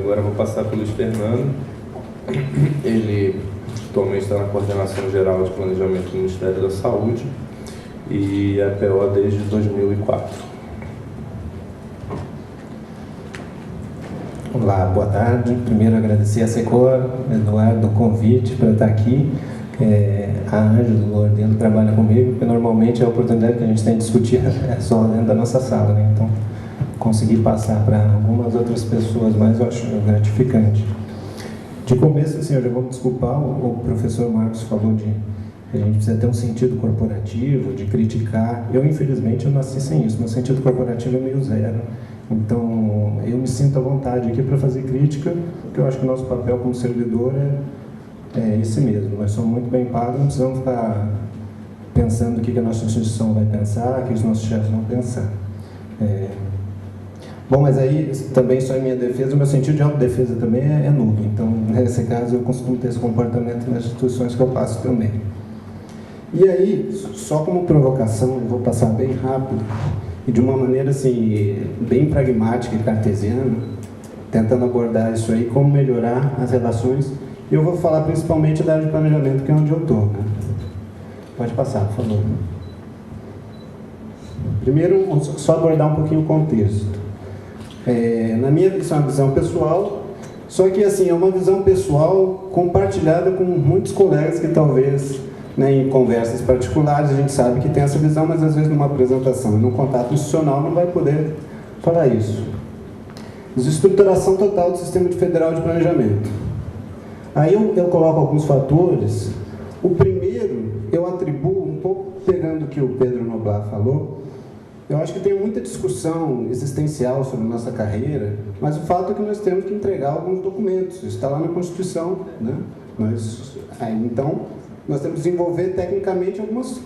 agora eu vou passar para o Luiz Fernando. Ele atualmente está na Coordenação Geral de Planejamento do Ministério da Saúde e é PO desde 2004. Olá, boa tarde. Primeiro agradecer a Secor, Eduardo, o convite para estar aqui. A Ângela, o Lordino, trabalha comigo, porque normalmente a oportunidade que a gente tem de discutir é só dentro da nossa sala, né? Então, conseguir passar para algumas outras pessoas mais eu acho gratificante. De começo, assim, eu já vou me desculpar, o professor Marcos falou de que a gente precisa ter um sentido corporativo, de criticar. Eu, infelizmente, eu nasci sem isso. Meu sentido corporativo é meio zero. Então, eu me sinto à vontade aqui para fazer crítica, porque eu acho que o nosso papel como servidor é esse mesmo. Nós somos muito bem pagos, não precisamos ficar pensando o que a nossa instituição vai pensar, o que os nossos chefes vão pensar. Bom, mas aí, também só em minha defesa, o meu sentido de autodefesa também é nulo. Então, nesse caso, eu costumo ter esse comportamento nas instituições que eu passo também. E aí, só como provocação, eu vou passar bem rápido, e de uma maneira assim, bem pragmática e cartesiana, tentando abordar isso aí, como melhorar as relações. E eu vou falar principalmente da área de planejamento, que é onde eu estou. Né? Pode passar, por favor. Primeiro, só abordar um pouquinho o contexto. Na minha visão, é uma visão pessoal, só que assim, é uma visão pessoal compartilhada com muitos colegas que talvez, né, em conversas particulares, a gente sabe que tem essa visão, mas às vezes numa apresentação, num contato institucional, não vai poder falar isso. Desestruturação total do Sistema Federal de Planejamento. Aí eu coloco alguns fatores. O primeiro, eu atribuo, um pouco pegando o que o Pedro Noblat falou, eu acho que tem muita discussão existencial sobre nossa carreira, mas o fato é que nós temos que entregar alguns documentos, isso está lá na Constituição, né? Então, nós temos que desenvolver tecnicamente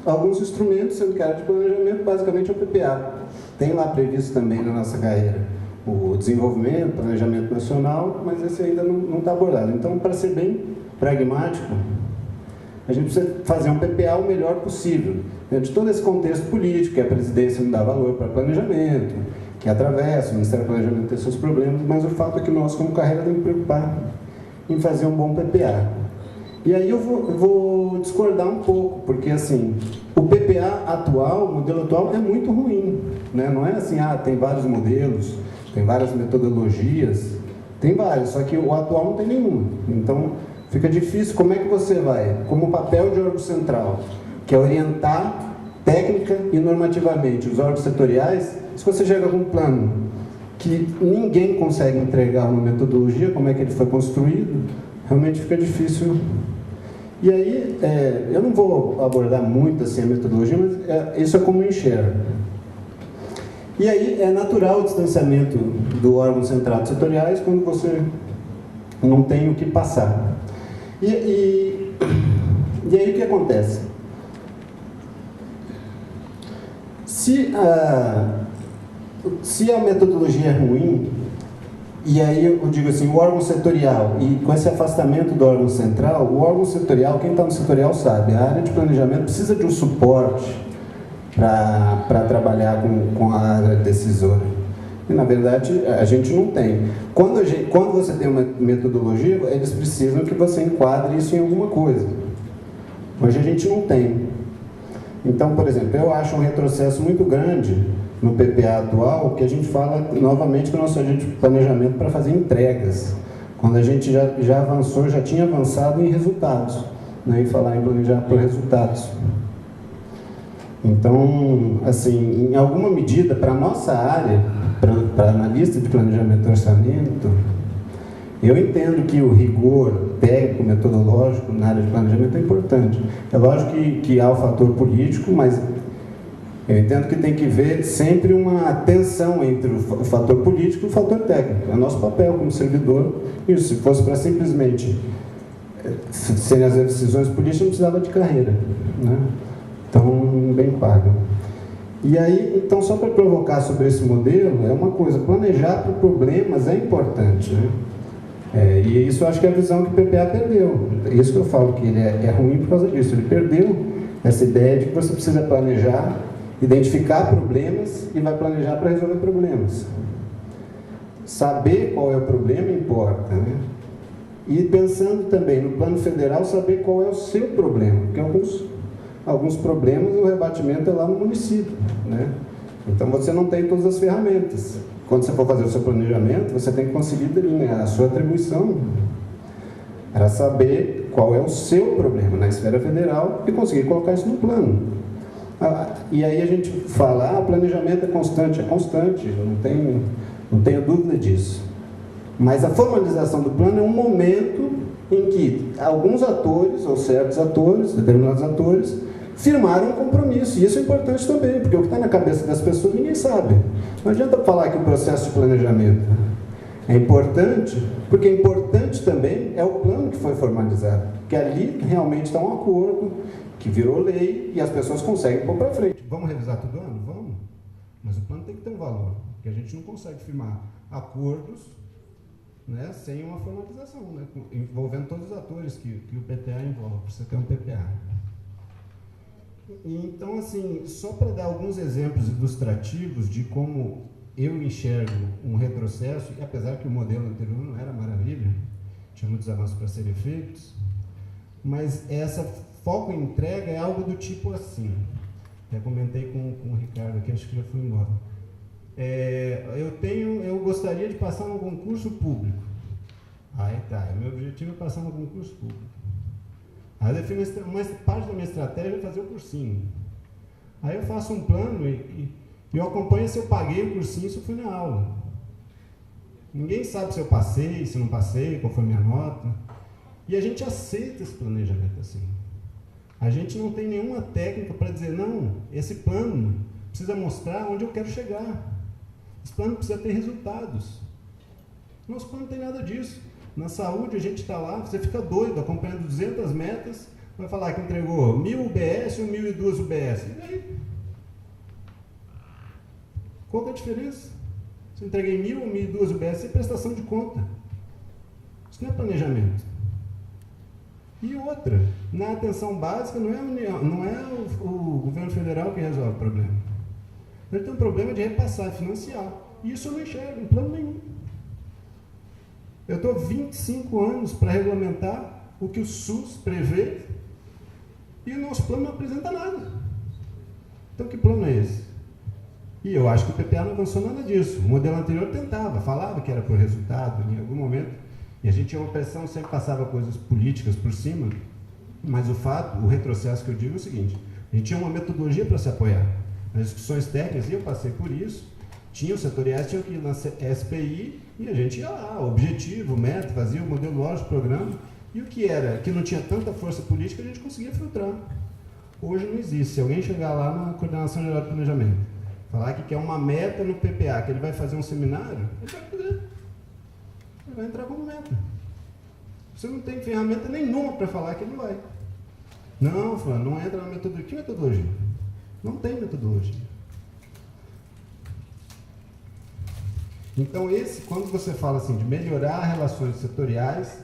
alguns instrumentos, sendo que a área de planejamento basicamente é o PPA. Tem lá previsto também na nossa carreira o desenvolvimento, planejamento nacional, mas esse ainda não está abordado. Então, para ser bem pragmático, a gente precisa fazer um PPA o melhor possível. Dentro de todo esse contexto político, que a presidência não dá valor para planejamento, que atravessa, o Ministério do Planejamento tem seus problemas, mas o fato é que nós, como carreira, temos que preocupar em fazer um bom PPA. E aí eu vou discordar um pouco, porque assim, o PPA atual, o modelo atual é muito ruim, né? Não é assim, tem vários modelos, tem várias metodologias, tem vários, só que o atual não tem nenhuma. Então, fica difícil, como é que você vai, como papel de órgão central, que é orientar técnica e normativamente os órgãos setoriais, se você chega com um plano que ninguém consegue entregar uma metodologia, como é que ele foi construído, realmente fica difícil. E aí, eu não vou abordar muito assim a metodologia, mas isso é como eu enxergo. E aí, é natural o distanciamento do órgão central de setoriais quando você não tem o que passar. E aí o que acontece? Se a metodologia é ruim, e aí eu digo assim, o órgão setorial, e com esse afastamento do órgão central, o órgão setorial, quem está no setorial sabe, a área de planejamento precisa de um suporte para trabalhar com a área decisora. E, na verdade, a gente não tem. Quando você tem uma metodologia, eles precisam que você enquadre isso em alguma coisa. Hoje a gente não tem. Então, por exemplo, eu acho um retrocesso muito grande no PPA atual, que a gente fala novamente com o nosso agente de planejamento para fazer entregas, quando a gente já avançou, já tinha avançado em resultados, né, em falar em planejar por resultados. Então, assim, em alguma medida, para a nossa área, para analista de planejamento e orçamento, eu entendo que o rigor técnico, metodológico na área de planejamento é importante. É lógico que há o fator político, mas eu entendo que tem que ver sempre uma tensão entre o fator político e o fator técnico. É nosso papel como servidor. Isso, se fosse para simplesmente serem as decisões políticas, não precisava de carreira, né? Então, bem pago. E aí, então, só para provocar sobre esse modelo, é uma coisa, planejar por problemas é importante, né? E isso eu acho que é a visão que o PPA perdeu. É isso que eu falo, que ele é ruim por causa disso. Ele perdeu essa ideia de que você precisa planejar, identificar problemas e vai planejar para resolver problemas. saber qual é o problema importa, né? E pensando também no plano federal, saber qual é o seu problema, porque alguns problemas o rebatimento é lá no município, né? Então você não tem todas as ferramentas. Quando você for fazer o seu planejamento, você tem que conseguir delinear a sua atribuição para saber qual é o seu problema na esfera federal e conseguir colocar isso no plano. E aí a gente fala, o planejamento é constante, não tenho dúvida disso. Mas a formalização do plano é um momento em que alguns atores, ou certos atores, determinados atores, firmaram um compromisso. E isso é importante também, porque o que está na cabeça das pessoas ninguém sabe. Não adianta falar que o processo de planejamento é importante, porque importante também é o plano que foi formalizado. Que ali realmente está um acordo, que virou lei, e as pessoas conseguem pôr para frente. Vamos revisar todo ano? Vamos. Mas o plano tem que ter um valor, porque a gente não consegue firmar acordos, né, sem uma formalização, né, envolvendo todos os atores que o PTA envolve, para você ter um PPA. Então, assim, só para dar alguns exemplos ilustrativos de como eu enxergo um retrocesso, e apesar que o modelo anterior não era maravilha, tinha muitos avanços para serem feitos, mas essa foco em entrega é algo do tipo assim. Até comentei com o Ricardo aqui, acho que já foi embora. Eu gostaria de passar no concurso público. Aí tá, meu objetivo é passar no concurso público. Aí eu defino uma parte da minha estratégia é fazer o cursinho. Aí eu faço um plano e eu acompanho se eu paguei o cursinho, se eu fui na aula. Ninguém sabe se eu passei, se não passei, qual foi a minha nota. E a gente aceita esse planejamento assim. A gente não tem nenhuma técnica para dizer, não, esse plano precisa mostrar onde eu quero chegar. Esse plano precisa ter resultados. Nosso plano não tem nada disso. Na saúde, a gente está lá, você fica doido, acompanhando 200 metas, vai falar que entregou 1.000 UBS ou 1.002 UBS. E aí? Qual que é a diferença? Se eu entreguei 1.000 ou 1.002 UBS, é prestação de conta. Isso não é planejamento. E outra, na atenção básica, não é o governo federal que resolve o problema. Ele tem um problema de repassar, financiar. E isso eu não enxergo em plano nenhum. Eu estou 25 anos para regulamentar o que o SUS prevê e o nosso plano não apresenta nada. Então, que plano é esse? E eu acho que o PPA não avançou nada disso. O modelo anterior tentava, falava que era por resultado em algum momento, e a gente tinha uma pressão, sempre passava coisas políticas por cima, mas o retrocesso que eu digo é o seguinte, a gente tinha uma metodologia para se apoiar. Nas discussões técnicas, e eu passei por isso, tinha os setoriais, tinham que ir na SPI, e a gente ia lá, objetivo, meta, fazia o modelo lógico, programa, e o que não tinha tanta força política, a gente conseguia filtrar. Hoje não existe. Se alguém chegar lá na Coordenação Geral de Planejamento, falar que quer uma meta no PPA, que ele vai fazer um seminário, ele vai fazer. Ele vai entrar como meta. Você não tem ferramenta nenhuma para falar que ele vai. Não, Fulano, não entra na metodologia. Que metodologia? Não tem metodologia. Então, quando você fala assim, de melhorar relações setoriais,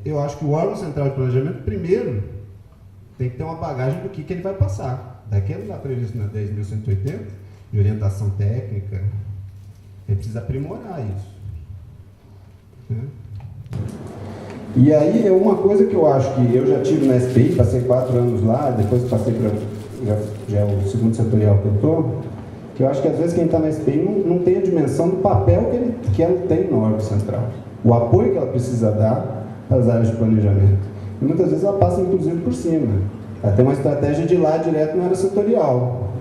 eu acho que o órgão central de planejamento, primeiro, tem que ter uma bagagem do que ele vai passar. Daquele lá previsto na 10.180, de orientação técnica, ele precisa aprimorar isso. Né? E aí é uma coisa que eu acho que eu já tive na SPI, passei 4 anos lá, depois passei para já é o segundo setorial que eu estou, que eu acho que às vezes quem está na SPI não tem a dimensão do papel que ela tem no órgão central, o apoio que ela precisa dar para as áreas de planejamento. E muitas vezes ela passa inclusive por cima. Ela tem uma estratégia de ir lá direto na área setorial.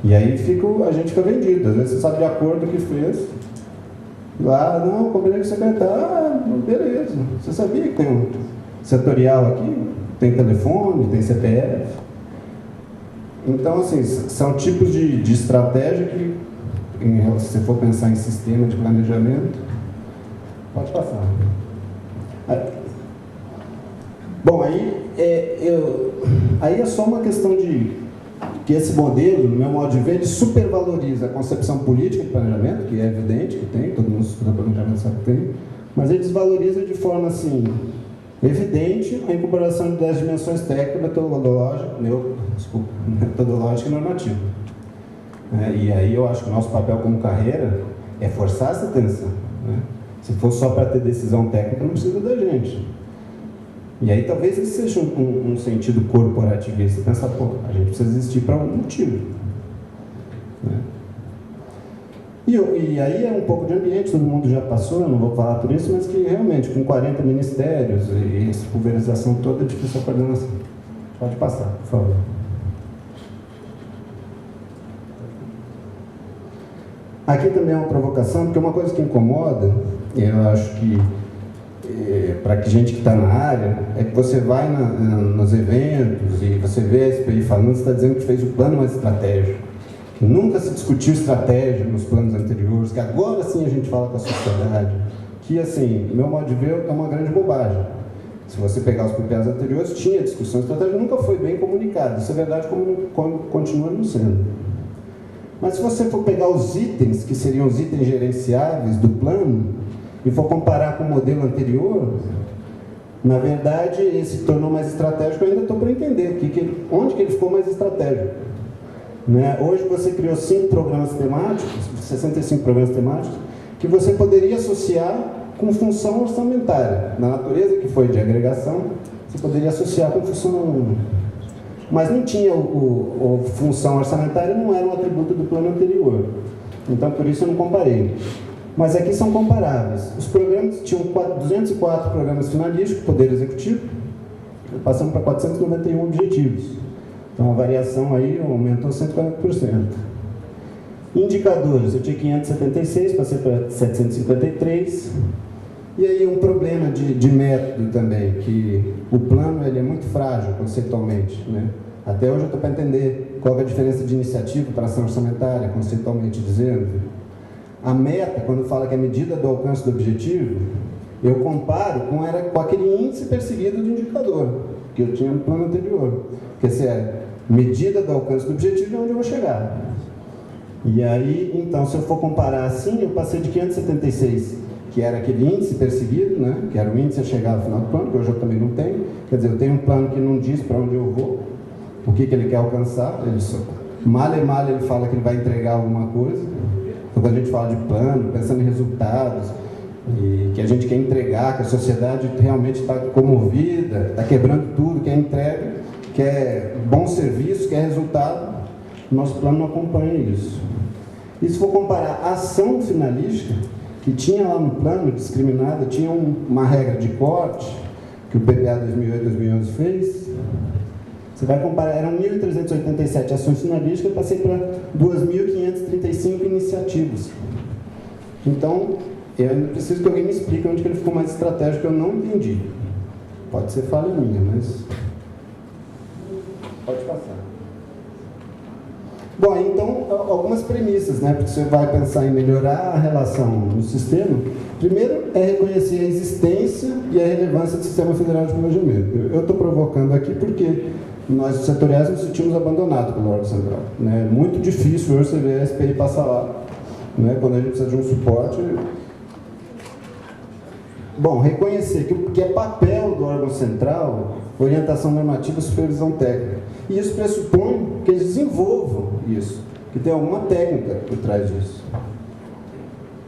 E aí a gente fica vendido. Às vezes você sabe de acordo o que fez. Lá, não, combinei com o secretário, beleza. Você sabia que tem um setorial aqui? Tem telefone, tem CPF. Então, assim, são tipos de estratégia que, se você for pensar em sistema de planejamento, pode passar. Bom, aí é só uma questão de que esse modelo, no meu modo de ver, ele supervaloriza a concepção política de planejamento, que é evidente que tem, todo mundo estuda planejamento sabe que tem, mas ele desvaloriza de forma assim, evidente a incorporação das dimensões técnicas, metodológica e normativa. E aí eu acho que o nosso papel como carreira é forçar essa tensão, né? Se for só para ter decisão técnica, não precisa da gente. E aí talvez esse seja um sentido corporativista, pensar, pô, a gente precisa existir para um motivo, né? E aí é um pouco de ambiente, todo mundo já passou, eu não vou falar por isso, mas que realmente com 40 ministérios e essa pulverização toda é difícil a coordenação. Pode passar, por favor. Aqui também é uma provocação, porque uma coisa que incomoda, eu acho que para que gente que está na área, é que você vai nos eventos e você vê a SPI falando, você está dizendo que fez o plano mais estratégico, que nunca se discutiu estratégia nos planos anteriores, que agora sim a gente fala com a sociedade, que assim, meu modo de ver, é uma grande bobagem. Se você pegar os PPAs anteriores, tinha discussão estratégica, nunca foi bem comunicada, isso é verdade como continua não sendo. Mas se você for pegar os itens, que seriam os itens gerenciáveis do plano, e for comparar com o modelo anterior, na verdade, esse se tornou mais estratégico, eu ainda estou para entender onde que ele ficou mais estratégico. Né? Hoje você criou 5 programas temáticos, 65 programas temáticos, que você poderia associar com função orçamentária. Na natureza que foi de agregação, você poderia associar com função... Mas não tinha função orçamentária, não era um atributo do plano anterior. Então, por isso eu não comparei. Mas aqui são comparáveis. Os programas tinham 204 programas finalísticos, Poder Executivo, passando para 491 objetivos. Então a variação aí aumentou 140%. Indicadores, eu tinha 576, passei para 753. E aí um problema de método também, que o plano ele é muito frágil conceitualmente, né? Até hoje eu estou para entender qual é a diferença de iniciativa para ação orçamentária, conceitualmente dizendo. A meta, quando fala que é a medida do alcance do objetivo, eu comparo com aquele índice perseguido de indicador, que eu tinha no plano anterior. Porque se é medida do alcance do objetivo, é onde eu vou chegar. E aí, então, se eu for comparar assim, eu passei de 576, que era aquele índice perseguido, né? Que era o índice a chegar no final do plano, que hoje eu também não tenho. Quer dizer, eu tenho um plano que não diz para onde eu vou, o que ele quer alcançar. Mal ele fala que ele vai entregar alguma coisa. Então, quando a gente fala de plano, pensando em resultados, e que a gente quer entregar, que a sociedade realmente está comovida, está quebrando tudo, quer entrega, quer bom serviço, quer resultado, nosso plano não acompanha isso. E se for comparar a ação finalística, que tinha lá no plano, discriminada, tinha uma regra de corte, que o PPA 2008-2011 fez, você vai comparar, eram 1.387 ações finalísticas, eu passei para 2.535 iniciativas. Então, eu ainda preciso que alguém me explique onde que ele ficou mais estratégico, eu não entendi. Pode ser falha minha, mas... Pode passar. Bom, então, algumas premissas, né? Porque você vai pensar em melhorar a relação no sistema. Primeiro, é reconhecer a existência e a relevância do Sistema Federal de Planejamento. Eu estou provocando aqui porque nós, os setoriais, nos sentimos abandonados pelo órgão central. Né? É muito difícil hoje você ver a SPI passar lá. Né? Quando a gente precisa de um suporte... Bom, reconhecer que é papel do órgão central, orientação normativa e supervisão técnica. E isso pressupõe que eles desenvolvam isso, que tem alguma técnica por trás disso.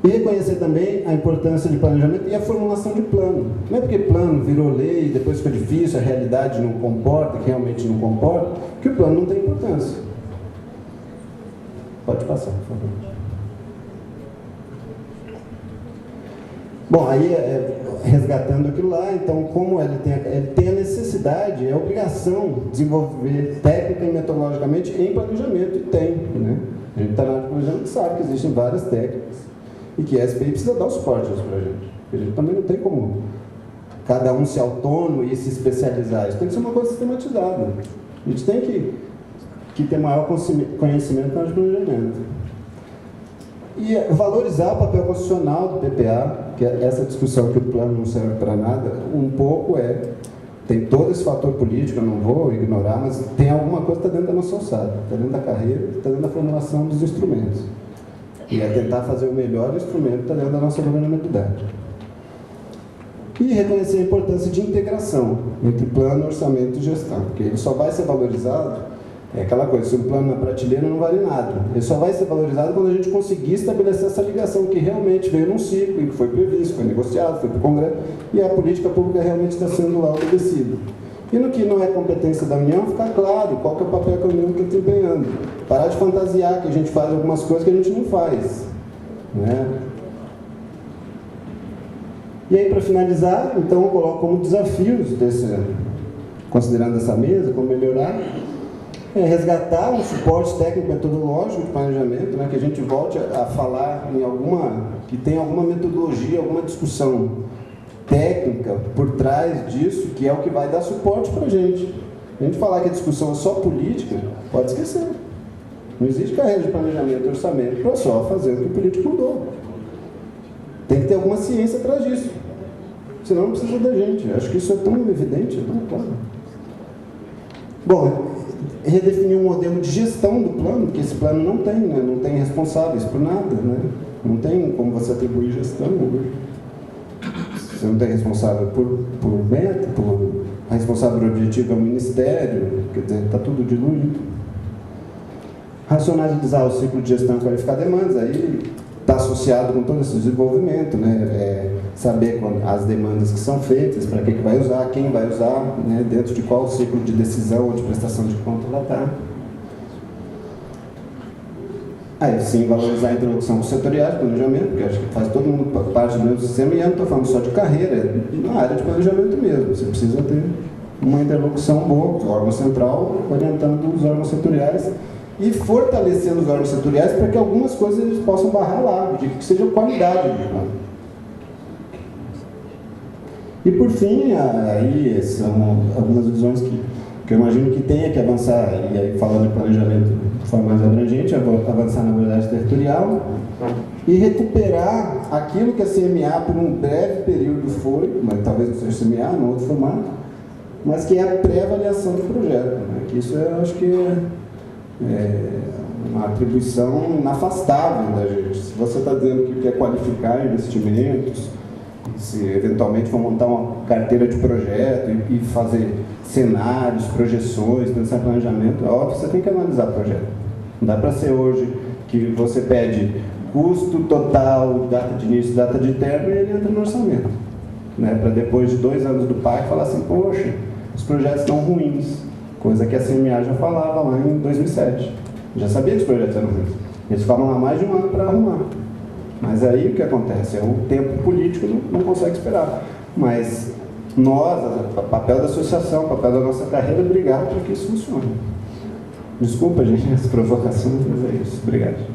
E reconhecer também a importância de planejamento e a formulação de plano. Não é porque plano virou lei, depois ficou difícil, a realidade não comporta, que realmente não comporta, que o plano não tem importância. Pode passar, por favor. Bom, aí, resgatando aquilo lá, então, como ele tem a necessidade, é a obrigação de desenvolver técnica e metodologicamente em planejamento, e tem, né? A gente está na área de planejamento, sabe que existem várias técnicas, e que a SPI precisa dar o suporte a isso para a gente. A gente também não tem como cada um ser autônomo e se especializar, isso tem que ser uma coisa sistematizada. A gente tem que ter maior conhecimento na área de planejamento. E valorizar o papel constitucional do PPA, que essa discussão que o plano não serve para nada, um pouco tem todo esse fator político, eu não vou ignorar, mas tem alguma coisa que está dentro da nossa alçada, está dentro da carreira, está dentro da formulação dos instrumentos. E é tentar fazer o melhor instrumento que está dentro da nossa governamentalidade. E reconhecer a importância de integração entre plano, orçamento e gestão, porque ele só vai ser valorizado É aquela coisa, se um plano na prateleira não vale nada. Ele só vai ser valorizado quando a gente conseguir estabelecer essa ligação que realmente veio num ciclo, e que foi previsto, foi negociado, foi para o Congresso, e a política pública realmente está sendo lá obedecida. E no que não é competência da União, ficar claro qual que é o papel que a União está desempenhando. Parar de fantasiar que a gente faz algumas coisas que a gente não faz. Né? E aí, para finalizar, então, eu coloco como desafios, considerando essa mesa, como melhorar, resgatar um suporte técnico metodológico de planejamento, né, que a gente volte a falar que tem alguma metodologia, alguma discussão técnica por trás disso, que é o que vai dar suporte para a gente. A gente falar que a discussão é só política, pode esquecer. Não existe carreira de planejamento e orçamento para só fazer o que o político mudou. Tem que ter alguma ciência atrás disso. Senão não precisa da gente. Acho que isso é tão evidente, é tão claro. Bom, redefinir um modelo de gestão do plano, porque esse plano não tem, né? Não tem responsáveis por nada, né? Não tem como você atribuir gestão. Você não tem responsável por meta, a responsável por objetivo é o Ministério, quer dizer, está tudo diluído. Racionalizar o ciclo de gestão e qualificar demandas, aí está associado com todo esse desenvolvimento, né? Saber as demandas que são feitas, para que vai usar, quem vai usar, né? Dentro de qual ciclo de decisão ou de prestação de conta ela está. Aí sim, valorizar a interlocução com os setoriais de planejamento, porque acho que faz todo mundo parte do mesmo sistema, e eu não estou falando só de carreira, na área de planejamento mesmo. Você precisa ter uma interlocução boa com o órgão central, orientando os órgãos setoriais e fortalecendo os órgãos setoriais para que algumas coisas eles possam barrar lá, de que seja qualidade. E por fim, aí são algumas visões que eu imagino que tenha que avançar, e aí falando de planejamento de forma mais abrangente, avançar na verdade territorial e recuperar aquilo que a CMA por um breve período foi, mas talvez não seja CMA, no outro formato, mas que é a pré-avaliação do projeto, né? Que isso eu acho que é uma atribuição inafastável da gente. Se você está dizendo que quer qualificar investimentos, se eventualmente for montar uma carteira de projeto e fazer cenários, projeções, pensar em planejamento, é óbvio, você tem que analisar o projeto. Não dá para ser hoje que você pede custo total, data de início, data de término, e ele entra no orçamento. Né? Para depois de 2 anos do PAC falar assim, poxa, os projetos estão ruins. Coisa que a CMA já falava lá em 2007. Já sabia que os projetos eram ruins. Eles ficavam lá mais de 1 ano para arrumar. Mas aí o que acontece? O tempo político não consegue esperar. Mas nós, o papel da associação, o papel da nossa carreira é brigar para que isso funcione. Desculpa, gente, as provocações, mas é isso. Obrigado.